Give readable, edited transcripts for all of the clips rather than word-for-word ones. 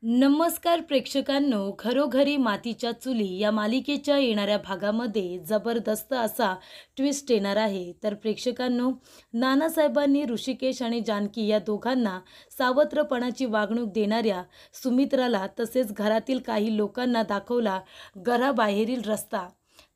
नमस्कार प्रेक्षकांनो, घरोघरी मातीच्या चुली या मालिकेच्या येणाऱ्या भागामध्ये जबरदस्त असा ट्विस्ट येणार आहे. तर प्रेक्षकांनो, नानासाहेबांनी ऋषिकेश आणि जानकी या दोघांना सावत्रपणाची वागणूक देणाऱ्या सुमित्राला तसेच घरातील काही लोकांना दाखवला घराबाहेरील रस्ता.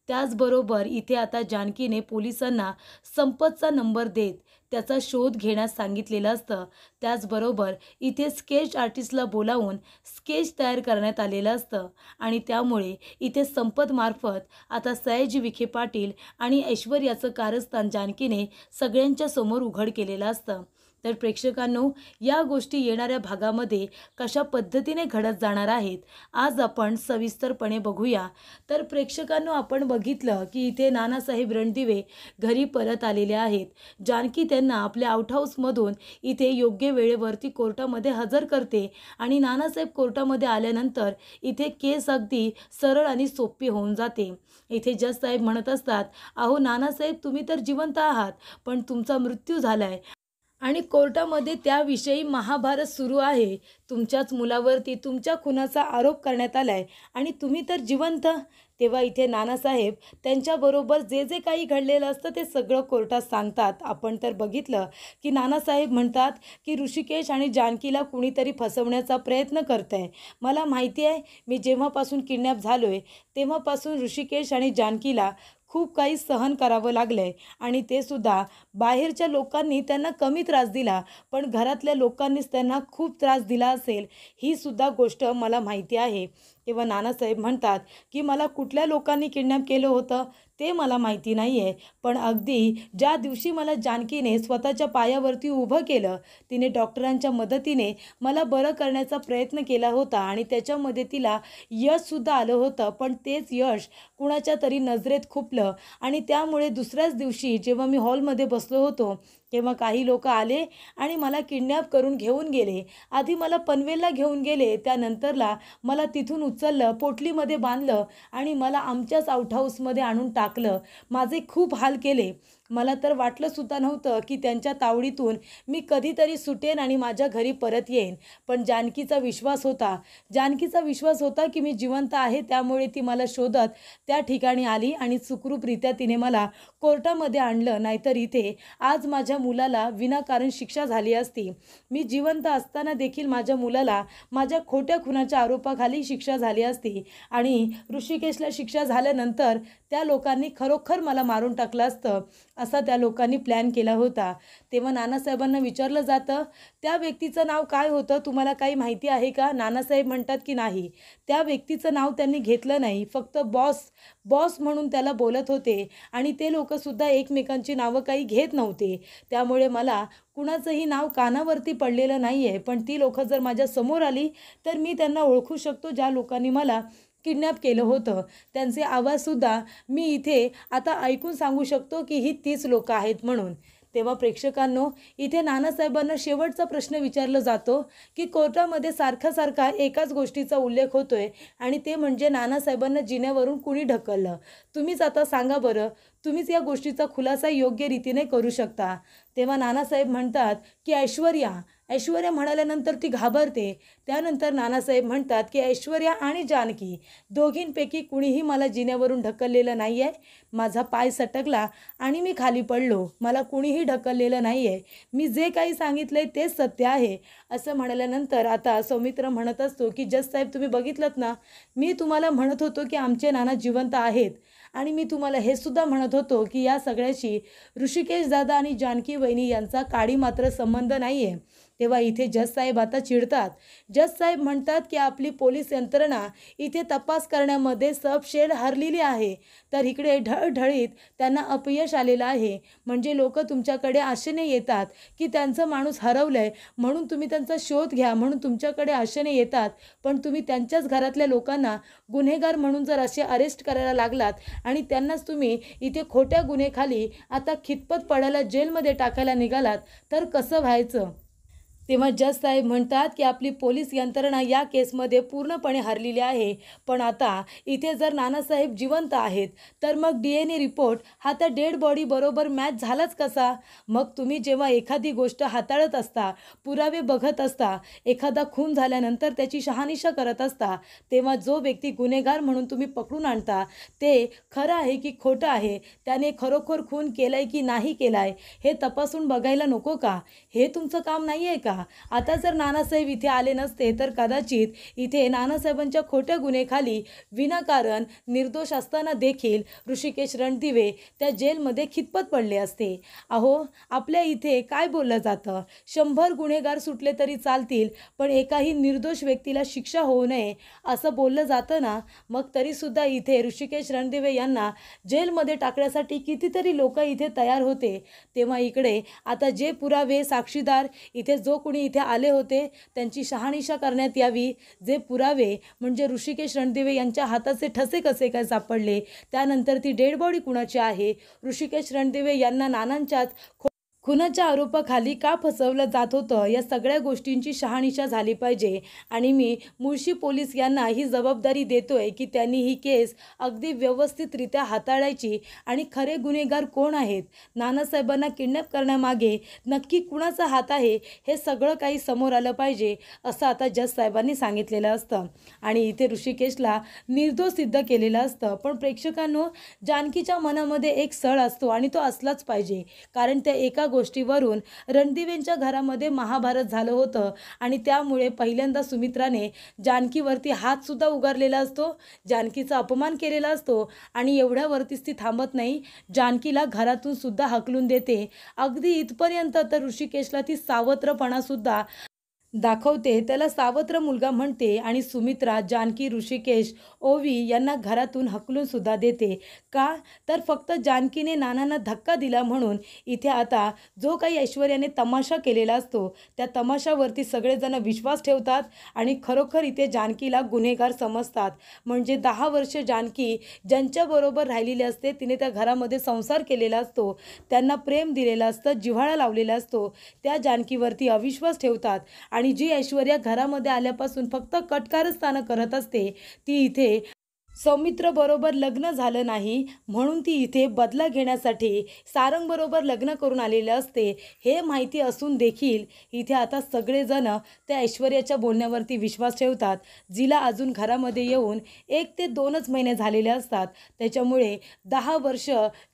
त्याचबरोबर इथे आता जानकीने पोलिसांना संपतचा नंबर देत त्याचा शोध घेण्यास सांगितलेलं असतं. त्याचबरोबर इथे स्केच आर्टिस्टला बोलावून स्केच तयार करण्यात आलेलं असतं आणि त्यामुळे इथे संपतमार्फत आता सयाजी विखे पाटील आणि ऐश्वर्याचं कारस्थान जानकीने सगळ्यांच्या समोर उघड केलेलं असतं. तर प्रेक्षकांनो, या गोष्टी येणाऱ्या भागामध्ये कशा पद्धतीने घडत जाणार आहेत आज आपण सविस्तरपणे बघूया. तर प्रेक्षकांनो, आपण बघितलं की इथे नानासाहेब रणदिवे घरी परत आलेले आहेत. जानकी त्यांना आपल्या आउट हाऊसमधून इथे योग्य वेळेवरती कोर्टामध्ये हजर करते आणि नानासाहेब कोर्टामध्ये आल्यानंतर इथे केस अगदी सरळ आणि सोपी होऊन जाते. इथे जज साहेब म्हणत असतात, अहो नानासाहेब, तुम्ही तर जिवंत आहात, पण तुमचा मृत्यू झालाय आणि कोर्टामध्ये त्याविषयी महाभारत सुरू आहे. तुमच्याच मुलावरती तुमच्या खुनाचा आरोप करण्यात आलाय आणि तुम्ही तर जिवंत. तेव्हा इथे नानासाहेब त्यांच्याबरोबर जे जे काही घडलेलं असतं ते सगळं कोर्टात सांगतात. आपण तर बघितलं की नानासाहेब म्हणतात की ऋषिकेश आणि जानकीला कुणीतरी फसवण्याचा प्रयत्न करत आहे. मला माहिती आहे, मी जेव्हापासून किडनॅप झालो आहे तेव्हापासून ऋषिकेश आणि जानकीला खूप काही सहन करावं लागलं आहे आणि ते सुद्धा बाहेरच्या लोकांनी त्यांना कमी त्रास दिला, पण घरातल्या लोकांनीच त्यांना खूप त्रास दिला असेल, ही सुद्धा गोष्ट मला माहिती आहे. तेव्हा नानासाहेब म्हणतात की मला कुठल्या लोकांनी किडनॅप केलं होतं ते मला माहिती नाही आहे, पण अगदी ज्या दिवशी मला जानकीने स्वतःच्या पायावरती उभं केलं, तिने डॉक्टरांच्या मदतीने मला बरं करण्याचा प्रयत्न केला होता आणि त्याच्यामध्ये तिला यशसुद्धा आलं होतं, पण तेच यश कुणाच्या तरी नजरेत खुपलं आणि त्यामुळे दुसऱ्याच दिवशी जेव्हा मी हॉलमध्ये बसलो होतो तेव्हा काही लोक आले आणि मला किडनॅप करून घेऊन गेले. आधी मला पनवेलला घेऊन गेले, त्यानंतरला मला तिथून उचललं, पोटलीमध्ये बांधलं आणि मला आमच्याच आउट हाऊसमध्ये आणून टाकलं. माझे खूप हाल केले. मला तर वाटलंसुद्धा नव्हतं की त्यांच्या तावडीतून मी कधीतरी सुटेन आणि माझ्या घरी परत येईन, पण जानकीचा विश्वास होता की मी जिवंत आहे, त्यामुळे ती मला शोधत त्या ठिकाणी आली आणि सुखरूपरित्या तिने मला कोर्टामध्ये आणलं. नाहीतर इथे आज माझ्या मुलाला विनाकारण शिक्षा झाली असती. मी जिवंत असताना देखील माझ्या मुलाला माझ्या खोट्या खुनाच्या आरोपाखाली शिक्षा झाली असती आणि ऋषिकेशला शिक्षा झाल्यानंतर त्या लोकांनी खरोखर मला मारून टाकलं असतं, असा त्या लोकांनी प्लॅन केला होता. तेव्हा नानासाहेबांना विचारलं जातं, त्या व्यक्तीचं नाव काय होतं, तुम्हाला काही माहिती आहे का? नानासाहेब म्हणतात की नाही, त्या व्यक्तीचं नाव त्यांनी घेतलं नाही, फक्त बॉस म्हणून त्याला बोलत होते आणि ते लोकंसुद्धा एकमेकांची नावं काही घेत नव्हते. त्यामुळे मला कुणाचंही नाव कानावरती पडलेलं नाही आहे, पण ती लोकं जर माझ्या समोर आली तर मी त्यांना ओळखू शकतो, ज्या लोकांनी मला किडनॅप केलं होतं. त्यांचे आवाजसुद्धा मी इथे आता ऐकून सांगू शकतो की ही तीच लोकं आहेत म्हणून. तेव्हा प्रेक्षकांनो, इथे नानासाहेबांना शेवटचा प्रश्न विचारला जातो की कोर्टामध्ये सारखा एकाच गोष्टीचा उल्लेख होतोय आणि ते म्हणजे नानासाहेबांना जिन्यावरून कुणी ढकललं. तुम्हीच आता सांगा बरं, तुम्हीच या गोष्टीचा खुलासा योग्य रीतीने करू शकता. तेव्हा नानासाहेब म्हणतात की ऐश्वर्या म्हणाल्यानंतर ती घाबरते. त्यानंतर नानासाहेब म्हणतात की ऐश्वर्या आणि जानकी दोघींपैकी कुणीही मला जिन्यावरून ढकललेलं नाही आहे. माझा पाय सटकला आणि मी खाली पडलो, मला कुणीही ढकललेलं नाही आहे. मी जे काही सांगितलंय तेच सत्य आहे, असं म्हणाल्यानंतर आता सौमित्र म्हणत असतो की जज साहेब, तुम्ही बघितलं ना, मी तुम्हाला म्हणत होतो की आमचे नाना जिवंत आहेत आणि मी तुम्हाला हे सुद्धा म्हणत होतो की या सगळ्याशी ऋषिकेश दादा आणि जानकी वहिनी यांचा काडी मात्र संबंध नाही आहे. तेव्हा इथे जज साहेब आता चिडतात. जज साहेब म्हणतात की आपली पोलीस यंत्रणा इथे तपास करण्यामध्ये सबशेड हरलेली आहे, तर इकडे ढळढळीत त्यांना अपयश आलेलं आहे. म्हणजे लोक तुमच्याकडे आशेने येतात की त्यांचं माणूस हरवलंय म्हणून तुम्ही त्यांचा शोध घ्या, म्हणून तुमच्याकडे आशेने येतात, पण तुम्ही त्यांच्याच घरातल्या लोकांना गुन्हेगार म्हणून जर असे अरेस्ट करायला लागलात आणि त्यांनाच तुम्ही इथे खोट्या गुन्हेखाली आता खितपत पडायला जेलमध्ये टाकायला निघालात तर कसं व्हायचं? तेव्हा जज साहेब म्हणतात की आपली पोलीस यंत्रणा या केसमध्ये पूर्णपणे हरलेली आहे, पण आता इथे जर नानासाहेब जिवंत आहेत तर मग DNA रिपोर्ट हा त्या डेड बॉडी बरोबर मॅच झालाच कसा? मग तुम्ही जेव्हा एखादी गोष्ट हाताळत असता, पुरावे बघत असता, एखादा खून झाल्यानंतर त्याची शहानिशा करत असता, तेव्हा जो व्यक्ती गुन्हेगार म्हणून तुम्ही पकडून आणता ते खरं आहे की खोटं आहे, त्याने खरोखर खून केलाय की नाही केलाय हे तपासून बघायला नको का? हे तुमचं काम नाही आहे का? आता जर नानासाहेब इथे आले नसते तर कदाचित इथे नानासाहेबांच्या खोट्या गुन्हेखाली विनाकारण निर्दोष असताना देखील ऋषिकेश रणदिवे त्या जेलमध्ये खितपत पडले असते. अहो, आपल्या इथे काय बोललं जातं, 100 गुन्हेगार सुटले तरी चालतील पण एकाही निर्दोष व्यक्तीला शिक्षा होऊ नये असं बोललं जातं ना. मग तरीसुद्धा इथे ऋषिकेश रणदिवे यांना जेलमध्ये टाकण्यासाठी कितीतरी लोक इथे तयार होते. तेव्हा इकडे आता जे पुरावे, साक्षीदार, इथे जो कोणी इथे आले होते त्यांची शहानिशा करण्यात यावी. जे पुरावे म्हणजे ऋषिकेश रणदिवे यांच्या हाताचे ठसे कसे काय सापडले, त्यानंतर ती डेड बॉडी कुणाची आहे, ऋषिकेश रणदिवे यांना नानांच्याच खुनाच्या आरोपाखाली का फसवलं जात होतं, या सगळ्या गोष्टींची शहानिशा झाली पाहिजे. आणि मी मुळशी पोलीस यांना ही जबाबदारी देतोय की त्यांनी ही केस अगदी व्यवस्थितरित्या हाताळायची आणि खरे गुन्हेगार कोण आहेत, नानासाहेबांना किडनॅप करण्यामागे नक्की कुणाचा हात आहे, हे सगळं काही समोर आलं पाहिजे असं आता जज साहेबांनी सांगितलेलं असतं. आणि इथे ऋषिकेशला निर्दोष सिद्ध केलेलं असतं. पण प्रेक्षकांनो, जानकीच्या मनामध्ये एक सळ असतो आणि तो असलाच पाहिजे, कारण त्या एका गोष्टीवरून रणदिवेंच्या घरामध्ये महाभारत झालं होतं आणि त्यामुळे पहिल्यांदा सुमित्राने जानकीवरती हात सुद्धा उगारलेला असतो, जानकीचा अपमान केलेला असतो आणि एवढ्यावरतीच ती थांबत नाही, जानकीला घरातून सुद्धा हकलून देते. अगदी इथपर्यंत तर ऋषिकेशला ती सावत्रपणा सुद्धा दाखवते, त्याला सावत्र मुलगा म्हणते आणि सुमित्रा, जानकी, ऋषिकेश, ओवी यांना घरातून हकलून सुद्धा देते. का तर फक्त जानकीने नानांना धक्का दिला म्हणून. इथे आता जो काही ऐश्वर्याने तमाशा केलेला असतो त्या तमाशावरती सगळेजण विश्वास ठेवतात आणि खरोखर इथे जानकीला गुन्हेगार समजतात. म्हणजे 10 वर्ष जानकी ज्यांच्याबरोबर राहिलेली असते, तिने त्या घरामध्ये संसार केलेला असतो, त्यांना प्रेम दिलेलं असतं, जिव्हाळा लावलेला असतो, त्या जानकीवरती अविश्वास ठेवतात. आणि जी ऐश्वर्या घरामध्ये आल्यापासून फक्त कटकारस्थानं करत असते, ती इथे सौमित्रबरोबर लग्न झालं नाही म्हणून ती इथे बदला घेण्यासाठी सारंगबरोबर लग्न करून आलेले असते, हे माहिती असून देखील इथे आता सगळेजण त्या ऐश्वर्याच्या बोलण्यावरती विश्वास ठेवतात. जिला अजून घरामध्ये येऊन 1 ते 2च महिने झालेले असतात, त्याच्यामुळे 10 वर्ष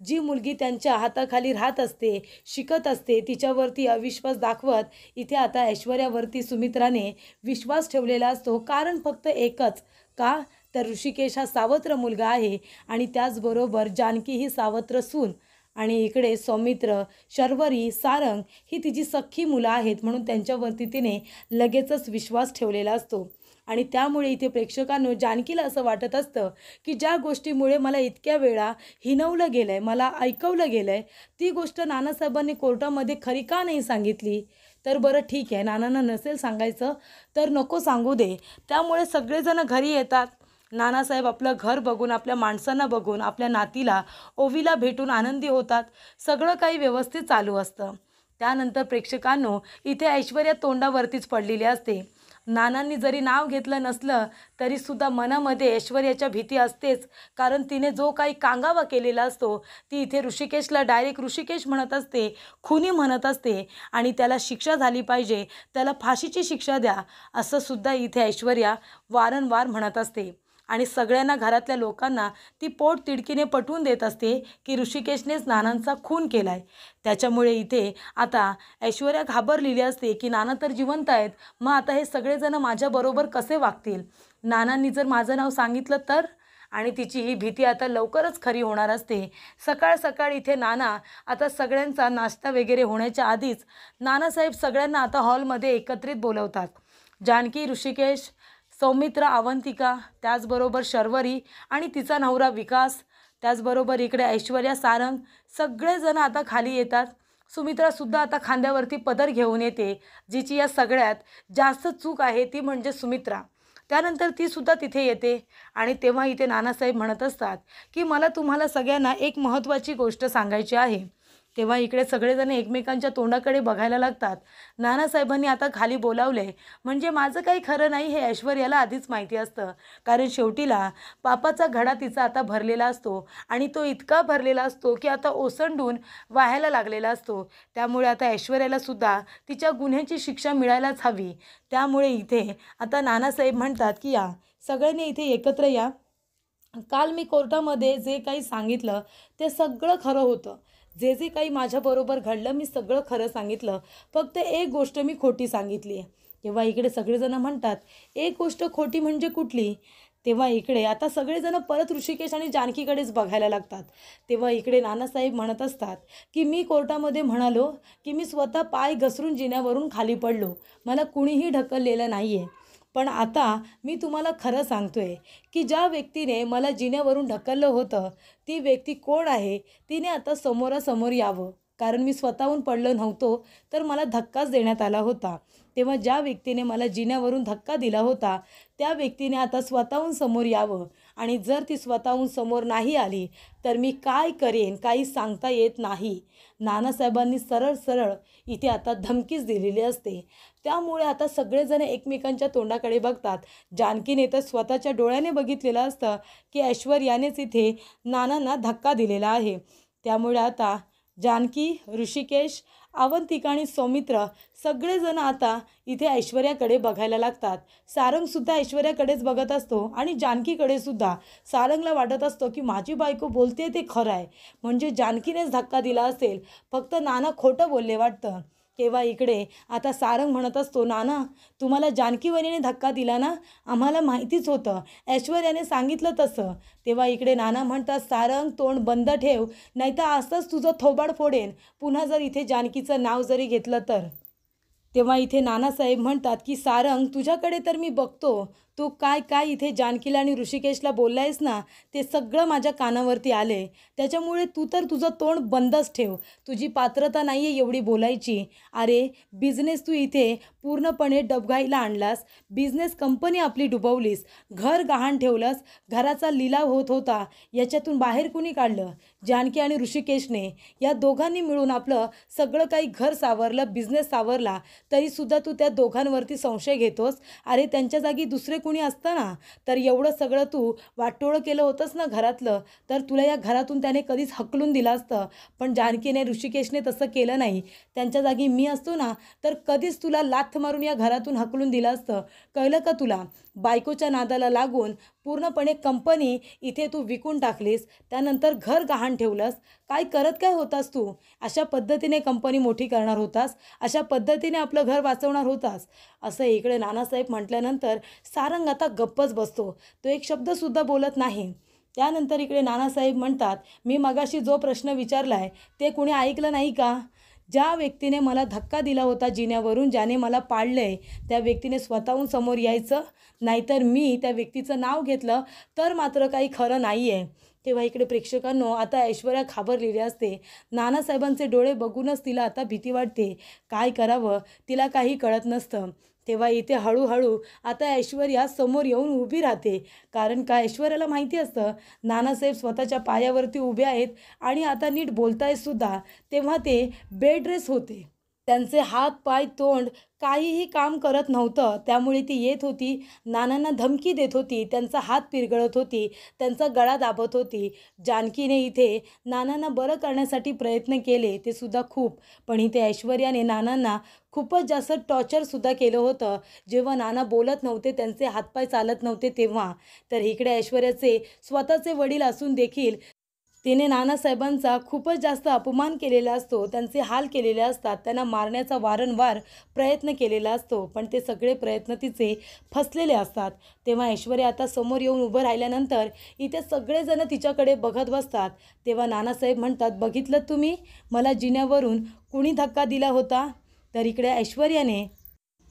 जी मुलगी त्यांच्या हाताखाली राहत असते, शिकत असते, तिच्यावरती अविश्वास दाखवत इथे आता ऐश्वर्यावरती सुमित्राने विश्वास ठेवलेला असतो. कारण फक्त एकच, का तर ऋषिकेश हा सावत्र मुलगा आहे आणि त्याचबरोबर जानकी ही सावत्र सून आणि इकडे सौमित्र, शर्वरी, सारंग ही तिची सख्खी मुलं आहेत म्हणून त्यांच्यावरती तिने लगेचच विश्वास ठेवलेला असतो. आणि त्यामुळे इथे प्रेक्षकांनो, जानकीला असं वाटत असतं की ज्या गोष्टीमुळे मला इतक्या वेळा हिणवलं गेलं आहे, मला ऐकवलं गेलं आहे, ती गोष्ट नानासाहेबांनी कोर्टामध्ये खरी का नाही सांगितली. तर बरं ठीक आहे, नानांना नसेल सांगायचं तर नको सांगू दे. त्यामुळे सगळेजण घरी येतात. नानासाहेब आपलं घर बघून, आपल्या माणसांना बघून, आपल्या नातीला, ओवीला भेटून आनंदी होतात. सगळं काही व्यवस्थित चालू असतं. त्यानंतर प्रेक्षकांनो, इथे ऐश्वर्या तोंडावरतीच पडलेली असते. नानांनी जरी नाव घेतलं नसलं तरीसुद्धा मनामध्ये ऐश्वर्याच्या भीती असतेच, कारण तिने जो काही कांगावा केलेला असतो, ती इथे ऋषिकेशला डायरेक्ट ऋषिकेश म्हणत असते, खुनी म्हणत असते आणि त्याला शिक्षा झाली पाहिजे, त्याला फाशीची शिक्षा द्या असं सुद्धा इथे ऐश्वर्या वारंवार म्हणत असते. आणि सगळ्यांना, घरातल्या लोकांना ती पोट तिडकीने पटवून देत असते की ऋषिकेशनेच नानांचा खून केला आहे. त्याच्यामुळे इथे आता ऐश्वर्या घाबरलेली असते की नाना तर जिवंत आहेत, मग आता हे सगळेजण माझ्याबरोबर कसे वागतील, नानांनी जर माझं नाव सांगितलं तर. आणि तिची ही भीती आता लवकरच खरी होणार असते. सकाळ सकाळ इथे नाना आता सगळ्यांचा नाश्ता वगैरे होण्याच्या आधीच नानासाहेब सगळ्यांना आता हॉलमध्ये एकत्रित बोलवतात. जानकी, ऋषिकेश, सौमित्र, अवंतिका, त्याचबरोबर शर्वरी आणि तिचा नवरा विकास, त्याचबरोबर इकडे ऐश्वर्या, सारंग, सगळेजण आता खाली येतात. सुमित्रासुद्धा आता खांद्यावरती पदर घेऊन येते. जिची या सगळ्यात जास्त चूक आहे ती म्हणजे सुमित्रा. त्यानंतर ती सुद्धा तिथे येते आणि तेव्हा इथे नानासाहेब म्हणत असतात की मला तुम्हाला सगळ्यांना एक महत्त्वाची गोष्ट सांगायची आहे तेव्हा इकडे सगळेजण एकमेकांच्या तोंडाकडे बघायला लागतात. नानासाहेबांनी आता खाली बोलावले म्हणजे माझं काही खरं नाही हे ऐश्वर्याला आधीच माहिती असतं. कारण शेवटीला पापाचा घडा तिचा आता भरलेला असतो आणि तो इतका भरलेला असतो की आता ओसंडून वाहायला लागलेला असतो. त्यामुळे आता ऐश्वर्याला सुद्धा तिच्या गुन्ह्याची शिक्षा मिळायलाच हवी. त्यामुळे इथे आता नानासाहेब म्हणतात की या सगळ्यांनी इथे एकत्र या. काल मी कोर्टामध्ये जे काही सांगितलं ते सगळं खरं होतं. जे जे काही माझ्याबरोबर घडलं मी सगळं खरं सांगितलं. फक्त एक गोष्ट मी खोटी सांगितली आहे. तेव्हा इकडे सगळेजण म्हणतात एक गोष्ट खोटी म्हणजे कुठली? तेव्हा इकडे आता सगळेजण परत ऋषिकेश आणि जानकीकडेच बघायला लागतात. तेव्हा इकडे नानासाहेब म्हणत असतात की मी कोर्टामध्ये म्हणालो की मी स्वतः पाय घसरून जिन्यावरून खाली पडलो, मला कुणीही ढकललेलं नाही आहे. पण आता मी तुम्हाला खरं सांगतोय की ज्या व्यक्तीने मला जिन्यावरून ढकललं होतं ती व्यक्ती कोण आहे तिने आता समोरासमोर यावं. कारण मी स्वतःहून पडलो नव्हतो तर मला धक्काच देण्यात आला होता. तेव्हा ज्या व्यक्तीने मला जिन्यावरून धक्का दिला होता त्या व्यक्तीने आता स्वतःहून समोर यावं. आणि जर ती स्वतःहून समोर नाही आली तर मी काय करेन काही सांगता येत नाही. नानासाहेबांनी सरळ सरळ इथे आता धमकीच दिलेली असते. त्यामुळे आता सगळेजण एकमेकांच्या तोंडाकडे बघतात. जानकीने तर स्वतःच्या डोळ्याने बघितलेलं असतं की ऐश्वर्यानेच इथे नानांना धक्का दिलेला आहे. त्यामुळे आता जानकी, ऋषिकेश, अवंतिका आणि सौमित्र सगळेजण आता इथे ऐश्वर्याकडे बघायला लागतात. सारंगसुद्धा ऐश्वर्याकडेच बघत असतो आणि जानकीकडे सुद्धा. सारंगला वाटत असतं की माझी बायको बोलते ते खरं आहे, म्हणजे जानकीनेच धक्का दिला असेल, फक्त नाना खोटं बोलले वाटतं. तेव्हा इकडे आता सारंग म्हणत असतो नाना तुम्हाला जानकीवहिनीने धक्का दिला ना, आम्हाला माहितीच होतं, ऐश्वर्याने सांगितलं तसं. तेव्हा इकडे नाना म्हणतात सारंग तोंड बंद ठेव नाहीतर असंच तुझं थोबाड फोडेन पुन्हा जर इथे जानकीचं नाव जरी घेतलं तर. तेव्हा इथे नानासाहेब म्हणतात की सारंग तुझ्याकडे तर मी बघतो, तू काय काय इथे जानकीला आणि ऋषिकेशला बोललायस ना ते सगळं माझ्या कानावरती आले. त्याच्यामुळे तू तर तुझं तोंड बंदच ठेव, तुझी पात्रता नाही आहे एवढी बोलायची. अरे बिझनेस तू इथे पूर्णपणे डबघाईला आणलास, बिझनेस कंपनी आपली डुबवलीस, घर गहाण ठेवलंस, घराचा लिलाव होत होता याच्यातून बाहेर कुणी काढलं? जानकी आणि ऋषिकेशने. या दोघांनी मिळून आपलं सगळं काही घर सावरलं, बिझनेस सावरला, तरीसुद्धा तू त्या दोघांवरती संशय घेतोस. अरे त्यांच्या जागी दुसरे कुणी असतं ना तर एवढं सगळं तू वाटोळं केलं होतंस ना घरातलं तर तुला या घरातून त्याने कधीच हकलून दिलं असतं. पण जानकीने ऋषिकेशने तसं केलं नाही. त्यांच्या जागी मी असतो ना तर कधीच तुला लाथ मारून या घरातून हकलून दिलं असतं. कळलं का तुला? बायकोच्या नादाला लागून पूर्णपणे कंपनी इथे तू विकून टाकलीस, त्यानंतर घर गहाण ठेवलंस. काय करत काय होतास तू? अशा पद्धतीने कंपनी मोठी करणार होतास, अशा पद्धतीने आपलं घर वाचवणार होतास. असं इकडे नानासाहेब म्हटल्यानंतर सारंग आता गप्पच बसतो. तो एक शब्दसुद्धा बोलत नाही. त्यानंतर इकडे नानासाहेब म्हणतात मी मगाशी जो प्रश्न विचारला आहे ते कुणी ऐकलं नाही का? ज्या व्यक्तीने मला धक्का दिला होता जिन्यावरून, ज्याने मला पाडलं आहे त्या व्यक्तीने स्वतःहून समोर यायचं, नाहीतर मी त्या व्यक्तीचं नाव घेतलं तर मात्र काही खरं नाही आहे. तेव्हा इकडे प्रेक्षकांनो आता ऐश्वर्या घाबरलेली असते. नानासाहेबांचे डोळे बघूनच तिला आता भीती वाटते. काय करावं तिला काही कळत नसतं. तेव्हा इथे हळूहळू आता ऐश्वर्या समोर येऊन उभी राहते. कारण का ऐश्वर्याला माहिती असतं नानासाहेब स्वतःच्या पायावरती उभे आहेत आणि आता नीट बोलतायत सुद्धा. तेव्हा ते बेड रेस्ट होते. त्यांचे हात पाय तोंड काहीही काम करत नव्हतं. त्यामुळे ती येत होती, नानांना धमकी देत होती, त्यांचा हात पिरगळत होती, त्यांचा गळा दाबत होती. जानकीने इथे नानांना बरं करण्यासाठी प्रयत्न केले ते सुद्धा खूप. पण इथे ऐश्वर्याने नानांना खूपच जास्त टॉर्चरसुद्धा केलं होतं. जेव्हा नाना बोलत नव्हते, त्यांचे हातपाय चालत नव्हते तेव्हा. तर इकडे ऐश्वर्याचे स्वतःचे वडील असून देखील तिने नानासाहेबांचा खूपच जास्त अपमान केलेला असतो, त्यांचे हाल केलेले असतात, त्यांना मारण्याचा वारंवार प्रयत्न केलेला असतो. पण ते सगळे प्रयत्न तिचे फसलेले असतात. तेव्हा ऐश्वर्या आता समोर येऊन उभं राहिल्यानंतर इथे सगळेजण तिच्याकडे बघत बसतात. तेव्हा नानासाहेब म्हणतात बघितलं तुम्ही मला जिन्यावरून कुणी धक्का दिला होता? तर इकडे ऐश्वर्याने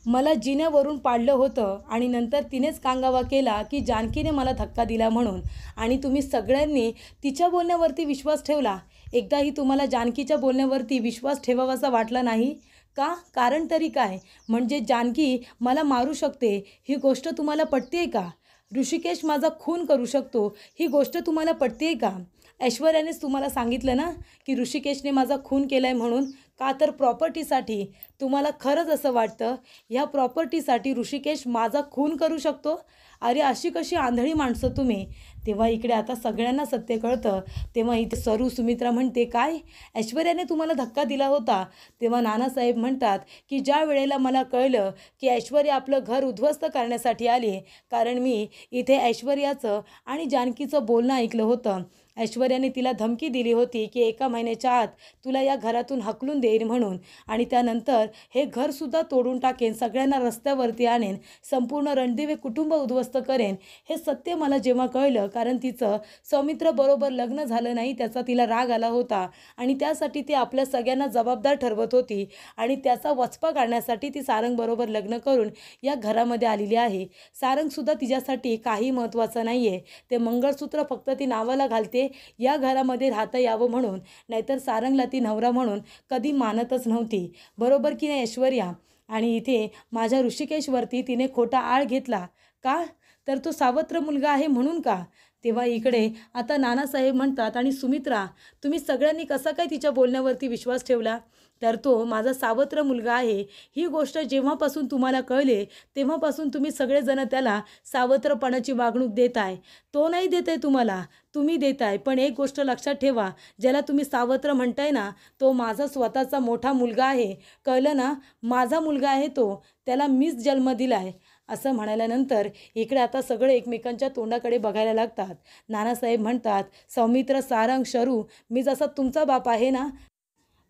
मला जिन्यावरून पाडलं होतं आणि नंतर तिनेच कांगावा केला की जानकीने मला धक्का दिला म्हणून. आणि तुम्ही सगळ्यांनी तिच्या बोलण्यावरती विश्वास ठेवला. एकदाही तुम्हाला जानकीच्या बोलण्यावरती विश्वास ठेवावासा वाटला नाही? का? कारण तरी काय? म्हणजे जानकी मला मारू शकते ही गोष्ट तुम्हाला पटते का? ऋषिकेश माझा खून करू शकतो ही गोष्ट तुम्हाला पटते का? ऐश्वर्यानेच तुम्हाला सांगितलं ना की ऋषिकेशने माझा खून केला आहे म्हणून. का तर प्रॉपर्टीसाठी. तुम्हाला खरंच असं वाटतं ह्या प्रॉपर्टीसाठी ऋषिकेश माझा खून करू शकतो? अरे अशी कशी आंधळी माणसं तुम्ही. तेव्हा इकडे आता सगळ्यांना सत्य कळतं. तेव्हा इथे सरू सुमित्रा म्हणते, काय ऐश्वर्याने तुम्हाला धक्का दिला होता? तेव्हा नानासाहेब म्हणतात की ज्या वेळेला मला कळलं की ऐश्वर्या आपलं घर उद्ध्वस्त करण्यासाठी आली, कारण मी इथे ऐश्वर्याचं आणि जानकीचं बोलणं ऐकलं होतं. ऐश्वर्याने तिला धमकी दिली होती की 1 महिन्याच्या आत तुला या घरातून हकलून देईन म्हणून, आणि त्यानंतर हे घरसुद्धा तोडून टाकेन, सगळ्यांना रस्त्यावरती आणेन, संपूर्ण रणदिवे कुटुंब उद्ध्वस्त करेन. हे सत्य मला जेव्हा कळलं, कारण तिचं सौमित्रबरोबर लग्न झालं नाही त्याचा तिला राग आला होता आणि त्यासाठी ती आपल्या सगळ्यांना जबाबदार ठरवत होती आणि त्याचा वचपा काढण्यासाठी ती सारंगबरोबर लग्न करून या घरामध्ये आलेली आहे. सारंगसुद्धा तिच्यासाठी काही महत्त्वाचं नाही आहे. ते मंगळसूत्र फक्त ती नावाला घालते या घरामध्ये राहता यावं म्हणून, नाहीतर सारंगला ती नवरा म्हणून कधी मानतच नव्हती. बरोबर की नाही ऐश्वर्या? आणि इथे माझ्या ऋषिकेशवरती तिने खोटा आळ घेतला. का? तर तो सावत्र मुलगा आहे म्हणून का? तेव्हा इकडे आता नानासाहेब म्हणतात, आणि सुमित्रा तुम्ही सगळ्यांनी कसा काय तिच्या बोलण्यावरती विश्वास ठेवला? तर तो माझा सावत्र मुलगा आहे ही गोष्ट जेव्हापासून तुम्हाला कळले तेव्हापासून तुम्ही सगळेजण त्याला सावत्रपणाची वागणूक देताय. तो नाही देताय तुम्हाला, तुम्ही देताय. पण एक गोष्ट लक्षात ठेवा, ज्याला तुम्ही सावत्र म्हणताय ना तो माझा स्वतःचा मोठा मुलगा आहे. कळलं ना? माझा मुलगा आहे तो, त्याला मीच जन्म दिलाय. असं म्हणाल्यानंतर इकडे आता सगळे एकमेकांच्या तोंडाकडे बघायला लागतात. नानासाहेब म्हणतात, सौमित्र, सारंग, शरू, मी जसा तुमचा बाप आहे ना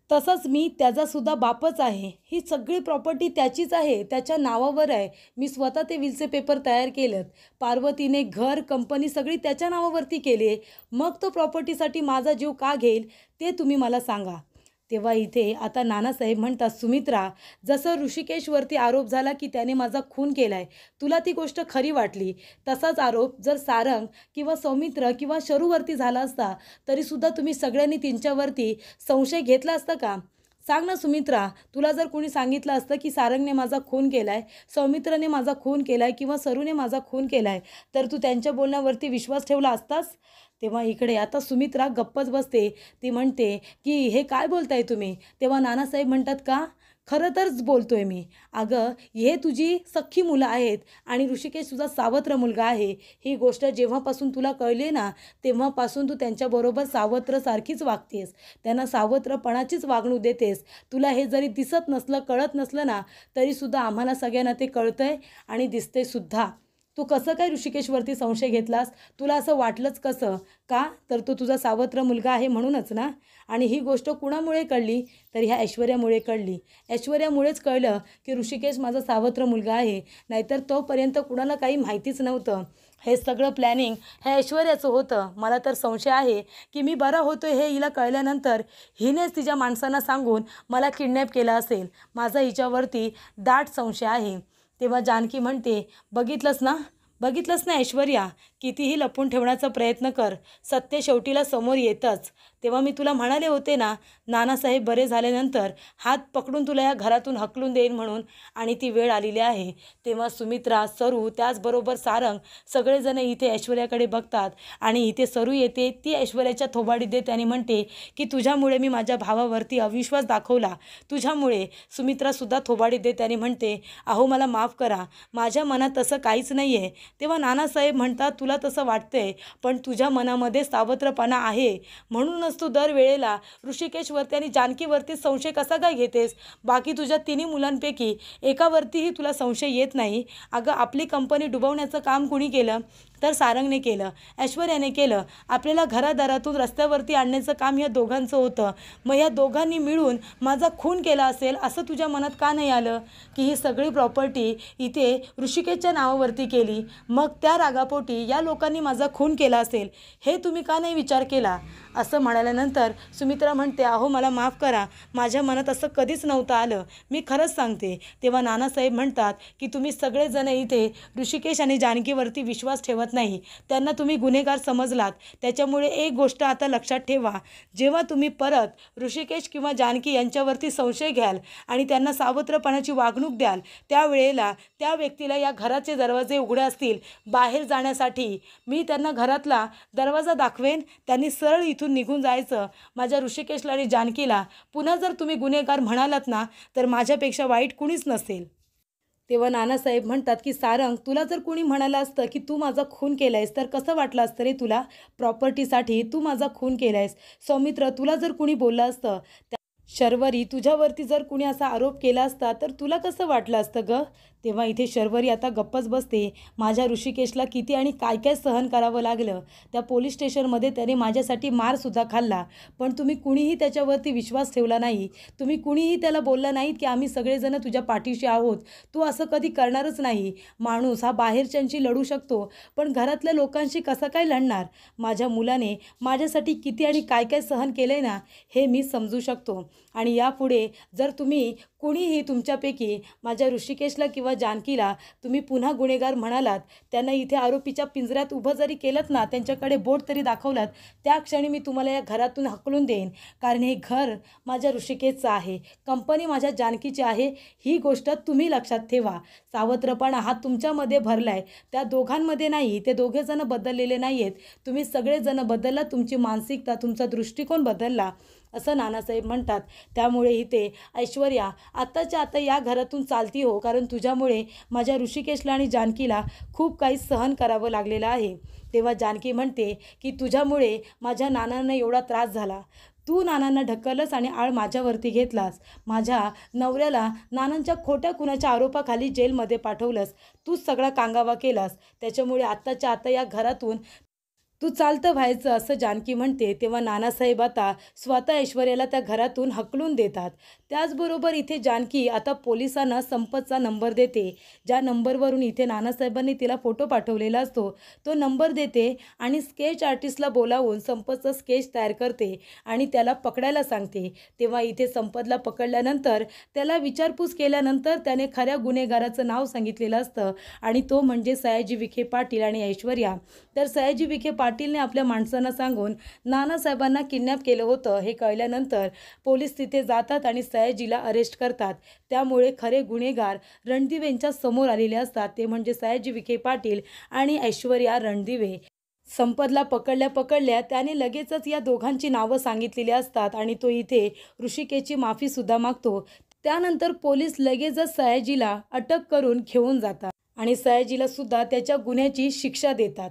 तसंच मी त्याचासुद्धा बापच आहे. ही सगळी प्रॉपर्टी त्याचीच आहे, त्याच्या नावावर आहे. मी स्वतः ते विलचे पेपर तयार केलेत. पार्वतीने घर, कंपनी सगळी त्याच्या नावावरती केली आहे. मग तो प्रॉपर्टीसाठी माझा जीव का घेईल ते तुम्ही मला सांगा. तेव्हा इथे आता नानासाहेब म्हणतात, सुमित्रा, जसं ऋषिकेशवरती आरोप झाला की त्याने माझा खून केला आहे, तुला ती गोष्ट खरी वाटली. तसाच आरोप जर सारंग किंवा सौमित्र किंवा शरूवरती झाला असता तरीसुद्धा तुम्ही सगळ्यांनी त्यांच्यावरती संशय घेतला असता का? सांग ना सुमित्रा. तुला जर कोणी सांगितलं असतं की सारंगने माझा खून केला आहे, सौमित्रने माझा खून केला आहे किंवा सरूने माझा खून केला आहे, तर तू त्यांच्या बोलण्यावरती विश्वास ठेवला असतास? तेव्हा इकडे आता सुमित्रा गप्पच बसते. ती म्हणते की हे काय बोलताय तुम्ही? तेव्हा नानासाहेब म्हणतात, का? खरं तरच बोलतोय मी. अगं हे तुझी सख्खी मुलं आहेत आणि ऋषिकेश तुझा सावत्र मुलगा आहे. ही गोष्ट जेव्हापासून तुला कळली ना तेव्हापासून तू त्यांच्याबरोबर सावत्रसारखीच वागतेस, त्यांना सावत्रपणाचीच वागणूक देतेस. तुला हे जरी दिसत नसलं, कळत नसलं ना तरीसुद्धा आम्हाला सगळ्यांना ते कळतंय आणि दिसतंय सुद्धा. तू कसं काय ऋषिकेशवरती संशय घेतलास? तुला असं वाटलंच कसं? का? तर तो तुझा सावत्र मुलगा आहे म्हणूनच ना. आणि ही गोष्ट कुणामुळे कळली? तर ह्या ऐश्वर्यामुळे कळली. ऐश्वर्यामुळेच कळलं की ऋषिकेश माझा सावत्र मुलगा आहे, नाहीतर तोपर्यंत कुणाला काही माहितीच नव्हतं. हे सगळं प्लॅनिंग ह्या ऐश्वर्याचं होतं. मला तर संशय आहे की मी बरा होतो हे हिला कळल्यानंतर हिनेच तिच्या माणसांना सांगून मला किडनॅप केलं असेल. माझा हिच्यावरती दाट संशय आहे. तेव्हा जानकी म्हणते, बघितलंस ना ऐश्वर्या, कितीही लपून ठेवण्याचा प्रयत्न कर, सत्य शेवटीला समोर येतच. तेव्हा मी तुला म्हणाले होते ना, नानासाहेब बरे झाल्यानंतर हात पकडून तुला या घरातून हकलून देईन म्हणून, आणि ती वेळ आलेली आहे. तेव्हा सुमित्रा, सरू, त्याचबरोबर सारंग सगळेजण इथे ऐश्वर्याकडे बघतात आणि इथे सरू येते. ती ऐश्वर्याच्या थोबाडीत देते आणि म्हणते की तुझ्यामुळे मी माझ्या भावावरती अविश्वास दाखवला, तुझ्यामुळे. सुमित्रासुद्धा थोबाडीत देते आणि म्हणते, अहो मला माफ करा, माझ्या मनात तसं काहीच नाही आहे. तेव्हा नानासाहेब म्हणतात, तुला तसं वाटतंय, पण तुझ्या मनामध्ये सावत्रपणा आहे म्हणूनच तू दरवेळेला ऋषिकेशवरती आणि जानकीवरती संशय कसा काय घेतेस? बाकी तुझ्या तिन्ही मुलांपैकी एकावरतीही तुला संशय येत नाही. अगं आपली कंपनी डुबवण्याचं काम कुणी केलं? तर सारंगने केलं, ऐश्वर्याने केलं. आपल्याला घरादारातून रस्त्यावरती आणण्याचं काम ह्या दोघांचं होतं. मग ह्या दोघांनी मिळून माझा खून केला असेल असं तुझ्या मनात का नाही आलं की ही सगळी प्रॉपर्टी इथे ऋषिकेशच्या नावावरती केली, मग त्या रागापोटी या लोकांनी माझा खून केला असेल हे तुम्ही का नाही विचार केला? असं म्हणाल्यानंतर सुमित्रा म्हणते, अहो मला माफ करा, माझ्या मनात असं कधीच नव्हतं आलं, मी खरंच सांगते. तेव्हा नानासाहेब म्हणतात की तुम्ही सगळेजण इथे ऋषिकेश आणि जानकीवरती विश्वास ठेवत नाही, त्यांना तुम्ही गुन्हेगार समजलात. त्याच्यामुळे एक गोष्ट आता लक्षात ठेवा, जेव्हा तुम्ही परत ऋषिकेश किंवा जानकी यांच्यावरती संशय घ्याल आणि त्यांना सावत्रपणाची वागणूक द्याल, त्यावेळेला त्या व्यक्तीला या घराचे दरवाजे उघडे असतील बाहेर जाण्यासाठी. मी त्यांना घरातला दरवाजा दाखवेन, त्यांनी सरळ इथून निघून जायचं. माझ्या ऋषिकेशला आणि जानकीला पुन्हा जर तुम्ही गुन्हेगार म्हणालात ना, तर माझ्यापेक्षा वाईट कुणीच नसेल. तेव्हा नानासाहेब म्हणतात की सारंग, तुला जर कोणी म्हणालं असतं की तू माझा खून केला आहेस, तर कसं वाटलं असतं रे तुला? प्रॉपर्टीसाठी तू माझा खून केला आहेस. सौमित्र, तुला जर कोणी बोललं असतं, शर्वरी तुझ्यावरती जर कुणी असा आरोप केला असता, तर तुला कसं वाटलं असतं गं? तेव्हा इथे शर्वरी आता गप्पच बसते. माझ्या ऋषिकेशला किती आणि काय काय सहन करावं लागलं. त्या पोलीस स्टेशनमध्ये त्याने माझ्यासाठी मारसुद्धा खाल्ला, पण तुम्ही कुणीही त्याच्यावरती विश्वास ठेवला नाही. तुम्ही कुणीही त्याला बोलला नाहीत की आम्ही सगळेजण तुझ्या पाठीशी आहोत. तू असं कधी करणारच नाही. माणूस हा बाहेरच्यांशी लढू शकतो, पण घरातल्या लोकांशी कसा काय लढणार? माझ्या मुलाने माझ्यासाठी किती आणि काय काय सहन केलं आहे ना, हे मी समजू शकतो. आणि यापुढे जर तुम्ही कुणीही तुमच्यापैकी माझ्या ऋषिकेशला किंवा जानकीला तुम्ही पुन्हा गुन्हेगार म्हणालात, त्यांना इथे आरोपीच्या पिंजऱ्यात उभं जरी केलंत ना, त्यांच्याकडे बोट तरी दाखवलात, त्या क्षणी मी तुम्हाला या घरातून हाकलून देईन. कारण हे घर माझ्या ऋषिकेशचं आहे, कंपनी माझ्या जानकीची आहे. ही गोष्ट तुम्ही लक्षात ठेवा. सावत्रपणा हा तुमच्यामध्ये भरला आहे, त्या दोघांमध्ये नाही. ते दोघेजणं बदललेले नाही आहेत, तुम्ही सगळेजणं बदलला. तुमची मानसिकता, तुमचा दृष्टिकोन बदलला, असं नानासाहेब म्हणतात. त्यामुळे इथे ऐश्वर्या आत्ताच्या आता या घरातून चालती हो, कारण तुझ्यामुळे माझ्या ऋषिकेशला आणि जानकीला खूप काही सहन करावं लागलेलं आहे. तेव्हा जानकी म्हणते की तुझ्यामुळे माझ्या नानांना एवढा त्रास झाला, तू नानांना ढकललंस आणि आळ माझ्यावरती घेतलास. माझ्या नवऱ्याला नानांच्या खोट्या खुनाच्या आरोपाखाली जेलमध्ये पाठवलंस. तूच सगळा कांगावा केलास. त्याच्यामुळे आत्ताच्या आता या घरातून तू चालतं व्हायचं, असं जानकी म्हणते. तेव्हा नानासाहेब आता स्वतः ऐश्वर्याला त्या घरातून हकलून देतात. त्याचबरोबर इथे जानकी आता पोलिसांना संपतचा नंबर देते. ज्या नंबरवरून इथे नानासाहेबांनी तिला फोटो पाठवलेला असतो, तो नंबर देते आणि स्केच आर्टिस्टला बोलावून संपतचं स्केच तयार करते आणि त्याला पकडायला सांगते. तेव्हा इथे संपतला पकडल्यानंतर त्याला विचारपूस केल्यानंतर त्याने खऱ्या गुन्हेगाराचं नाव सांगितलेलं असतं आणि तो म्हणजे सयाजी विखे पाटील आणि ऐश्वर्या. तर सयाजी विखे पाटीलने आपल्या माणसांना सांगून नानासाहेबांना किडनॅप केलं होतं हे कळल्यानंतर पोलीस तिथे जातात आणि सयाजीला अरेस्ट करतात. त्यामुळे खरे गुन्हेगार रणदिवेंच्या समोर आलेले असतात, ते म्हणजे सयाजी विखे पाटील आणि ऐश्वर्या रणदिवे. संपतला पकडल्या त्याने लगेचच या दोघांची नावं सांगितलेली असतात आणि तो इथे ऋषिकेशची माफीसुद्धा मागतो. त्यानंतर पोलीस लगेचच सयाजीला अटक करून घेऊन जातात आणि सयाजीला सुद्धा त्याच्या गुन्ह्याची शिक्षा देतात.